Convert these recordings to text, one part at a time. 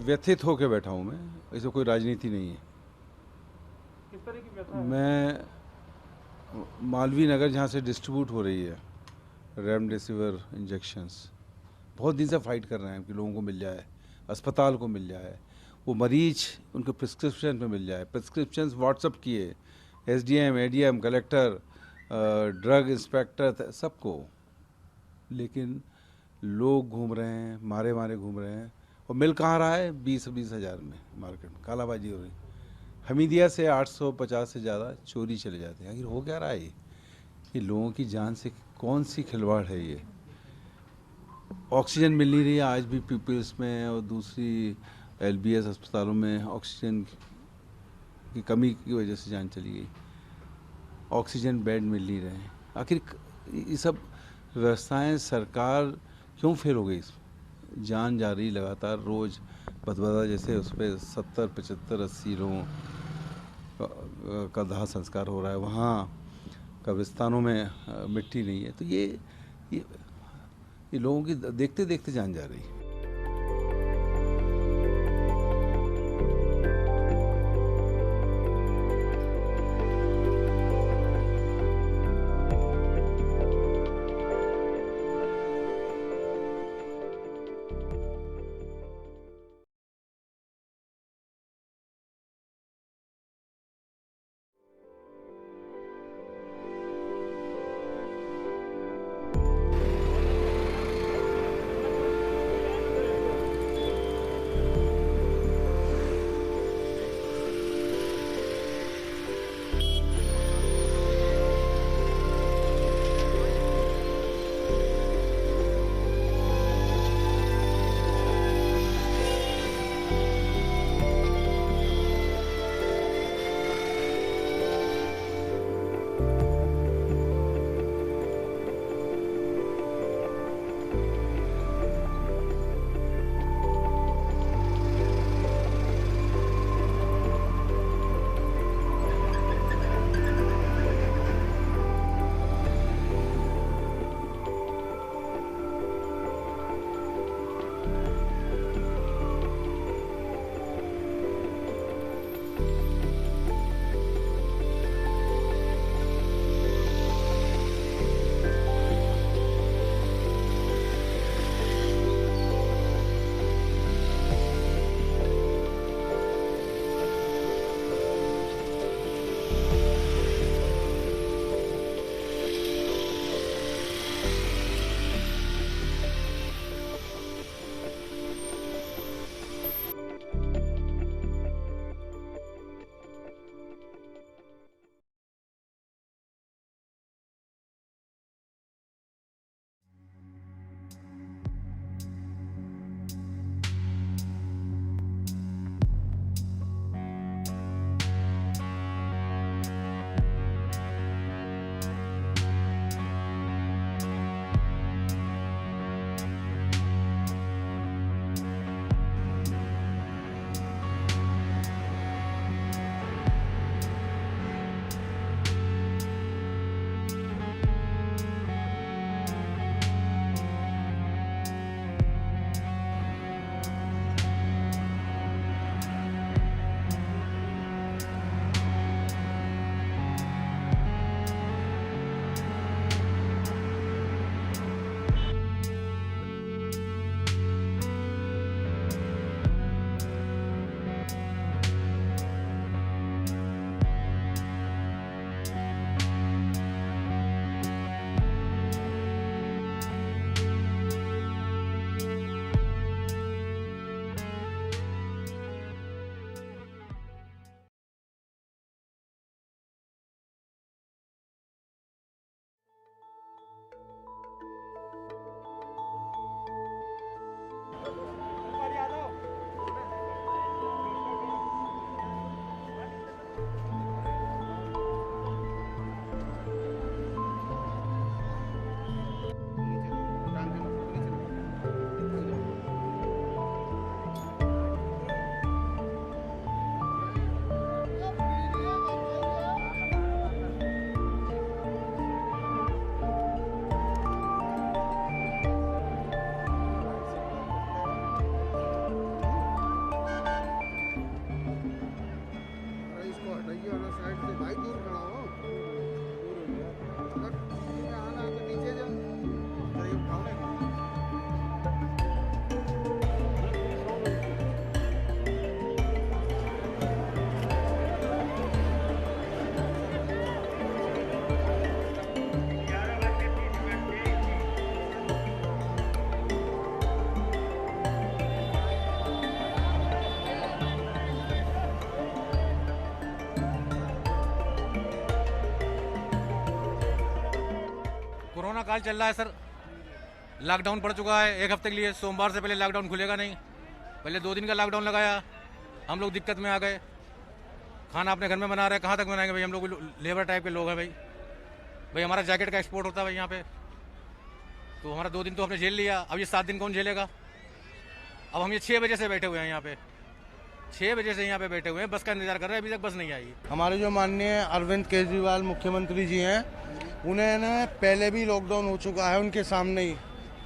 व्यथित होकर बैठा हूँ मैं, ऐसे कोई राजनीति नहीं है। किस तरह की व्यथा है? मैं मालवीय नगर जहाँ से डिस्ट्रीब्यूट हो रही है रेमडेसिविर इंजेक्शंस, बहुत दिन से फाइट कर रहे हैं कि लोगों को मिल जाए, अस्पताल को मिल जाए, वो मरीज उनके प्रिस्क्रिप्शन पे मिल जाए। प्रिस्क्रिप्शंस व्हाट्सअप किए SDM, ADM, collector, drug inspector, सबको, लेकिन लोग घूम रहे हैं, मारे मारे घूम रहे हैं। और मिल कहाँ रहा है? 20-20 हज़ार में मार्केट में कालाबाजी हो रही। हमीदिया से 850 से ज़्यादा चोरी चले जाते हैं। आखिर हो क्या रहा है ये लोगों की जान से कौन सी खिलवाड़ है ये? ऑक्सीजन मिल नहीं रही है आज भी पीपल्स में, और दूसरी एलबीएस अस्पतालों में ऑक्सीजन की कमी की वजह से जान चली गई। ऑक्सीजन बेड मिल नहीं रहे हैं। आखिर ये सब व्यवस्थाएं सरकार क्यों फेल हो गई? जान जा रही लगातार, रोज़ बदबदा जैसे उस पर 70, 75, 80 लोगों का दाह संस्कार हो रहा है। वहाँ कब्रिस्तानों में मिट्टी नहीं है। तो ये ये लोगों की देखते देखते जान जा रही है। कोरोना काल चल रहा है सर, लॉकडाउन पड़ चुका है 1 हफ्ते के लिए। सोमवार से पहले लॉकडाउन खुलेगा नहीं, पहले 2 दिन का लॉकडाउन लगाया, हम लोग दिक्कत में आ गए। खाना अपने घर में बना रहे हैं, कहाँ तक बनाएंगे भाई, हम लोग लेबर टाइप के लोग हैं भाई हमारा जैकेट का एक्सपोर्ट होता है भाई यहाँ पे, तो हमारा 2 दिन तो हमने झेल लिया, अब ये 7 दिन कौन झेलेगा। अब हम ये 6 बजे से बैठे हुए हैं यहाँ पे, 6 बजे से यहाँ पे बैठे हुए हैं, बस का इंतजार कर रहे हैं, अभी तक बस नहीं आई। हमारे जो माननीय अरविंद केजरीवाल मुख्यमंत्री जी हैं, उन्हें ना पहले भी लॉकडाउन हो चुका है उनके सामने ही,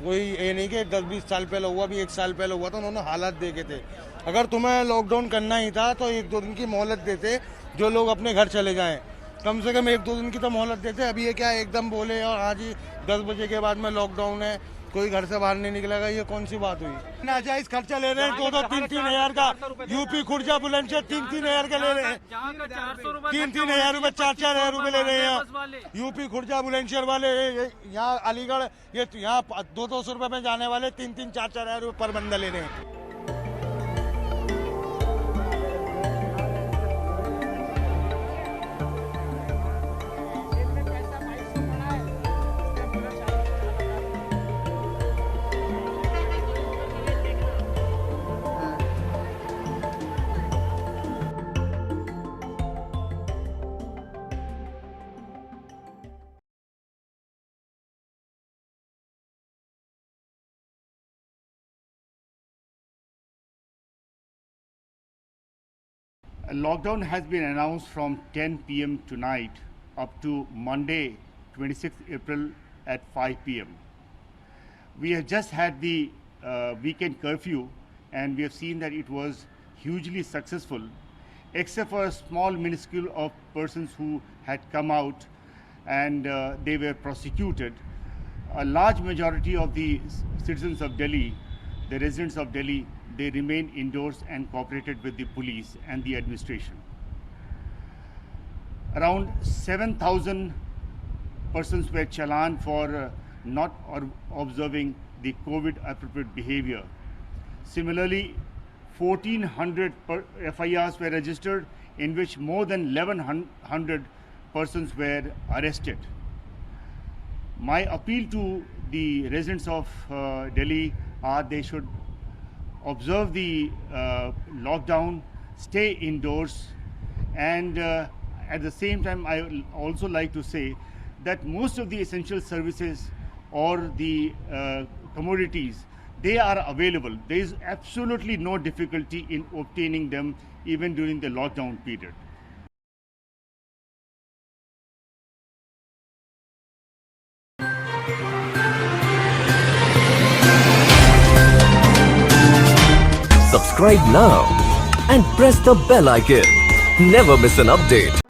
कोई ये नहीं कि 10-20 साल पहले हुआ, भी 1 साल पहले हुआ था, उन्होंने हालात देखे थे। अगर तुम्हें लॉकडाउन करना ही था तो 1-2 दिन की मोहलत देते, जो लोग अपने घर चले जाएं, कम से कम 1-2 दिन की तो मोहलत देते। अभी ये क्या एकदम बोले और आज ही 10 बजे के बाद में लॉकडाउन है, कोई घर से बाहर नहीं निकलेगा, ये कौन सी बात हुई। नाजायज खर्चा ले रहे हैं 2-2, 3-3 हजार का, यूपी खुर्जा बुलंदशहर 3-3 हजार का ले रहे हैं, 3-3 हजार रुपए, 4-4 हजार रुपए ले रहे हैं यूपी खुर्जा बुलंदशहर वाले। यहाँ अलीगढ़ ये यहाँ 200 रुपए में जाने वाले 3-3, 4-4 हजार रुपए पर बंदा ले रहे हैं। A lockdown has been announced from 10 p.m. tonight up to Monday 26th April at 5 p.m. We have just had the weekend curfew and we have seen that it was hugely successful, except for a small minuscule of persons who had come out and they were prosecuted. A large majority of the citizens of Delhi, the residents of Delhi, they remained indoors and cooperated with the police and the administration. Around 7,000 persons were challaned for not observing the COVID appropriate behavior. Similarly, 1,400 FIRs were registered, in which more than 1,100 persons were arrested. My appeal to the residents of Delhi are they should observe the lockdown, stay indoors, and at the same time I would also like to say that most of the essential services or the commodities, they are available. There is absolutely no difficulty in obtaining them even during the lockdown period. Subscribe now and press the bell icon. Never miss an update.